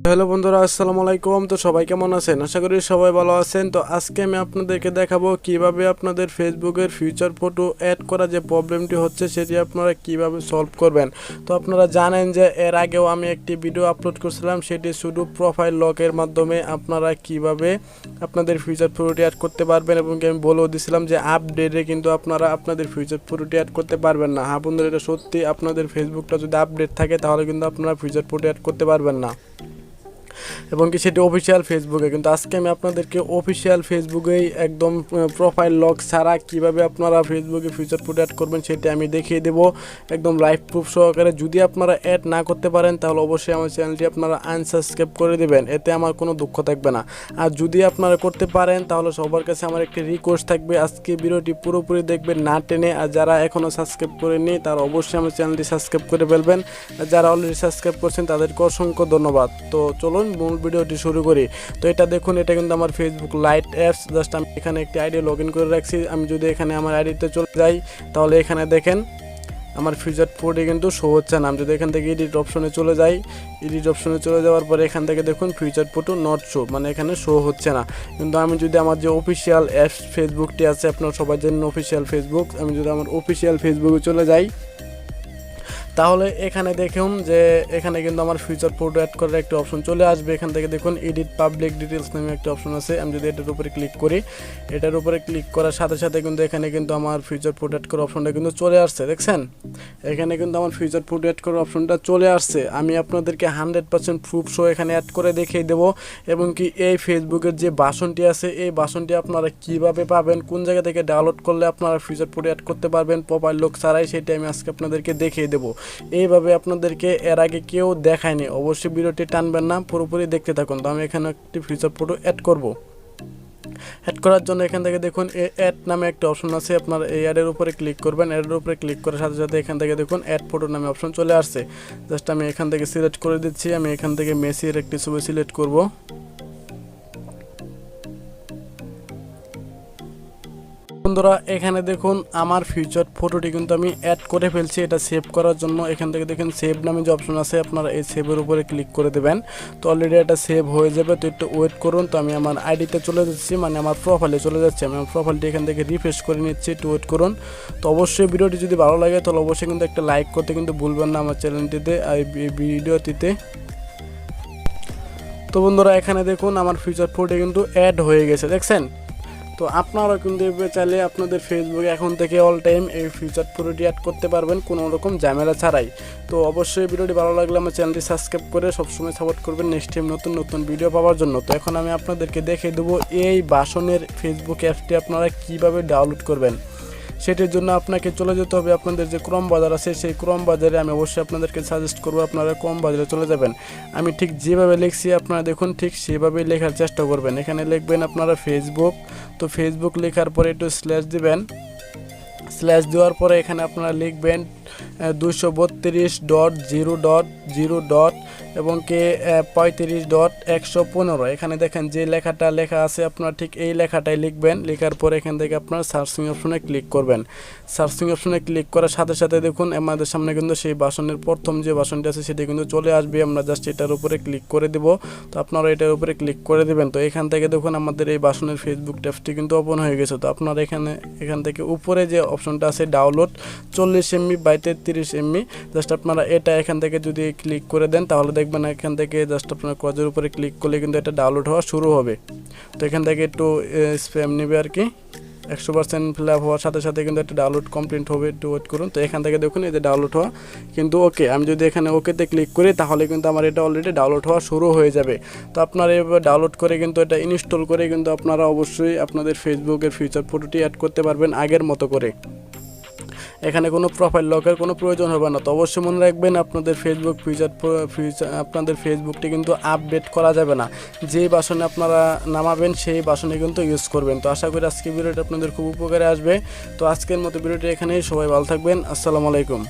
Hello বন্ধুরা, আসসালামু আলাইকুম। তো সবাই কেমন আছেন? আশা করি সবাই ভালো আছেন। তো আজকে আমি আপনাদেরকে দেখাবো কিভাবে আপনাদের ফেসবুকের ফিউচার ফটো অ্যাড করা যে প্রবলেমটি হচ্ছে সেটি আপনারা কিভাবে সলভ করবেন। তো আপনারা জানেন যে এর আগেও আমি একটি ভিডিও আপলোড করছিলাম, সেটি শুধু প্রোফাইল লকের মাধ্যমে আপনারা কিভাবে আপনাদের ফিউচার ফটোটি অ্যাড করতে পারবেন, এবং আমি বলেও দিয়েছিলাম যে আপডেটে কিন্তু আপনারা আপনাদের ফিউচার ফটোটি অ্যাড করতে পারবেন না। হ্যাঁ বন্ধুরা, এটা সত্যি, আপনাদের ফেসবুকটা যদি আপডেট থাকে তাহলে কিন্তু আপনারা ফিউচার ফটো অ্যাড করতে পারবেন না, এবং কি সেটি অফিসিয়াল ফেসবুকে। কিন্তু আজকে আমি আপনাদেরকে অফিসিয়াল ফেসবুকেই একদম প্রোফাইল লক ছাড়া কিভাবে আপনারা ফেসবুকে ফিউচার ফটো অ্যাড করবেন সেটি আমি দেখিয়ে দেবো একদম লাইভ প্রুফ সহকারে। যদি আপনারা অ্যাড না করতে পারেন তাহলে অবশ্যই আমার চ্যানেলটি আপনারা আনসাবস্ক্রাইব করে দেবেন, এতে আমার কোনো দুঃখ থাকবে না। আর যদি আপনারা করতে পারেন তাহলে সবার কাছে আমার একটি রিকোয়েস্ট থাকবে, আজকে ভিডিওটি পুরোপুরি দেখবেন না টেনে। আর যারা এখনও সাবস্ক্রাইব করেননি তারা অবশ্যই আমার চ্যানেলটি সাবস্ক্রাইব করে ফেলবেন। আর যারা অলরেডি সাবস্ক্রাইব করছেন তাদেরকে অসংখ্য ধন্যবাদ। তো চলুন মূল ভিডিওটি শুরু করি। তো এটা দেখুন, এটা কিন্তু আমার ফেসবুক লাইট অ্যাপস। জাস্ট আমি এখানে একটি আইডি লগ ইন করে রাখছি। আমি যদি এখানে আমার আইডিতে চলে যাই তাহলে এখানে দেখেন আমার ফিউচার ফটোটি কিন্তু শো হচ্ছে না। আমি যদি এখান থেকে এডিট অপশনে চলে যাই, এডিট অপশনে চলে যাওয়ার পরে এখান থেকে দেখুন ফিউচার ফটো নট শো, মানে এখানে শো হচ্ছে না। কিন্তু আমি যদি আমার যে অফিসিয়াল অ্যাপস ফেসবুকটি আছে, আপনার সবাই জানেন অফিসিয়াল ফেসবুক, আমি যদি আমার অফিসিয়াল ফেসবুকে চলে যাই তাহলে এখানে দেখুন যে এখানে কিন্তু আমার ফিউচার ফটো অ্যাড করার একটা অপশন চলে আসবে। এখান থেকে দেখুন এডিট পাবলিক ডিটেলস নামে একটা অপশন আছে। আমি যদি এটার উপরে ক্লিক করি, এটার উপরে ক্লিক করার সাথে সাথে কিন্তু এখানে কিন্তু আমার ফিউচার ফটো অ্যাড করার অপশনটা কিন্তু চলে আসছে। দেখছেন, এখানে কিন্তু আমার ফিউচার ফটো অ্যাড করার অপশনটা চলে আসছে। আমি আপনাদেরকে 100% প্রুফ শো এখানে অ্যাড করে দেখিয়ে দেবো, এবং কি এই ফেসবুকের যে বাসনটি আছে এই বাসনটি আপনারা কিভাবে পাবেন, কোন জায়গা থেকে ডাউনলোড করলে আপনারা ফিউচার ফটো অ্যাড করতে পারবেন প্রোফাইল লক ছাড়াই, সেটা আমি আজকে আপনাদেরকে দেখিয়ে দেবো। এইভাবে আপনাদেরকে এর আগে কেউ দেখায়নি। অবশ্যই ভিডিওটি টানবেন না, পুরোপুরি দেখতে থাকুন। তো আমি এখানে একটি ফিউচার ফটো অ্যাড করব। অ্যাড করার জন্য এখান থেকে দেখুন অ্যাড নামে একটা অপশন আছে, আপনার এই অ্যাডের উপরে ক্লিক করবেন। অ্যাডের উপরে ক্লিক করার সাথে সাথে এখান থেকে দেখুন অ্যাড ফটো নামে অপশন চলে আসছে। জাস্ট আমি এখান থেকে সিলেক্ট করে দিচ্ছি। আমি এখান থেকে মেসির একটি ছবি সিলেক্ট করব। বন্ধুরা এখানে দেখুন আমার ফিউচার ফটোটি কিন্তু আমি অ্যাড করে ফেলছি। এটা সেভ করার জন্য এখান থেকে দেখুন সেভ নামে যে অপশন আছে, আপনারা এই সেভের উপরে ক্লিক করে দেবেন। তো অলরেডি এটা সেভ হয়ে যাবে, তো একটু ওয়েট করুন। তো আমি আমার আইডিতে চলে যাচ্ছি, মানে আমার প্রোফাইলে চলে যাচ্ছি। আমি আমার প্রোফাইলটি এখান থেকে রিফ্রেশ করে নিচ্ছি, একটু ওয়েট করুন। তো অবশ্যই ভিডিওটি যদি ভালো লাগে তাহলে অবশ্যই কিন্তু একটা লাইক করতে কিন্তু ভুলবেন না আমার চ্যানেলটিতে, এই ভিডিওটিতে। তো বন্ধুরা এখানে দেখুন আমার ফিউচার ফটো কিন্তু অ্যাড হয়ে গেছে, দেখছেন। তো আপনারা কিন্তু চাইলে আপনাদের ফেসবুকে এখন থেকে অল টাইম এই ফিউচার ফটোটি অ্যাড করতে পারবেন কোনো রকম ঝামেলা ছাড়াই। তো অবশ্যই ভিডিওটি ভালো লাগলে আমার চ্যানেলটি সাবস্ক্রাইব করে সবসময় সাপোর্ট করবেন নেক্সট টাইম নতুন নতুন ভিডিও পাওয়ার জন্য। তো এখন আমি আপনাদেরকে দেখিয়ে দেবো এই বাসনের ফেসবুক অ্যাপটি আপনারা কিভাবে ডাউনলোড করবেন। সেটির জন্য আপনাকে চলে যেতে হবে আপনাদের যে ক্রোম বাজার আছে, সেই ক্রোম বাজারে আমি অবশ্যই আপনাদেরকে সাজেস্ট করবো আপনারা ক্রোম বাজারে চলে যাবেন। আমি ঠিক যেভাবে লিখছি আপনারা দেখুন ঠিক সেভাবেই লেখার চেষ্টা করবেন। এখানে লিখবেন আপনারা ফেসবুক। তো ফেসবুক লেখার পরে একটু স্ল্যাশ দিবেন। স্ল্যাশ দেওয়ার পরে এখানে আপনারা লিখবেন 232.0.0. এবং কে 35.115। এখানে দেখেন যে লেখাটা লেখা আছে আপনারা ঠিক এই লেখাটাই লিখবেন। লেখার পরে এখান থেকে আপনার সার্চিং অপশনে ক্লিক করবেন। সার্চিং অপশনে ক্লিক করার সাথে সাথে দেখুন আমাদের সামনে কিন্তু সেই বাসনের প্রথম যে বাসনটি আছে সেটি কিন্তু চলে আসবে। আমরা জাস্ট এটার উপরে ক্লিক করে দেব। তো আপনারা এটার উপরে ক্লিক করে দেবেন। তো এখান থেকে দেখুন আমাদের এই বাসনের ফেসবুক ট্যাবটি কিন্তু ওপেন হয়ে গেছে। তো আপনারা এখান থেকে উপরে যে অপশনটা আছে download 40 MB by 33 MB, just আপনারা এটা এখান থেকে যদি ক্লিক করে দেন তাহলে দেখবেন এখান থেকে জাস্ট আপনার ক্রজের উপরে ক্লিক করলে কিন্তু এটা ডাউনলোড হওয়া শুরু হবে। তো এখান থেকে একটু স্প্যাম নেবে আর কি, 100% ফিল আপ হওয়ার সাথে সাথে কিন্তু এটা ডাউনলোড কমপ্লিট হবে, একটু ওয়েট করুন। তো এখান থেকে দেখুন এই যে ডাউনলোড হওয়া কিন্তু ওকে। আমি যদি এখানে ওকেতে ক্লিক করি তাহলে কিন্তু আমার এটা অলরেডি ডাউনলোড হওয়া শুরু হয়ে যাবে। তো আপনারা এভাবে ডাউনলোড করে কিন্তু এটা ইনস্টল করে কিন্তু আপনারা অবশ্যই আপনাদের ফেসবুকের ফিউচার ফটোটি অ্যাড করতে পারবেন আগের মতো করে। এখানে কোনো প্রোফাইল লকের কোনো প্রয়োজন হবে না। তো অবশ্যই মনে রাখবেন আপনাদের ফেসবুক আপনাদের ফেসবুকটি কিন্তু আপডেট করা যাবে না। যেই বাসনে আপনারা নামাবেন সেই বাসনে কিন্তু ইউজ করবেন। তো আশা করি আজকের ভিডিওটি আপনাদের খুব উপকারে আসবে। তো আজকের মতো ভিডিওটি এখানেই, সবাই ভালো থাকবেন। আসসালামু আলাইকুম।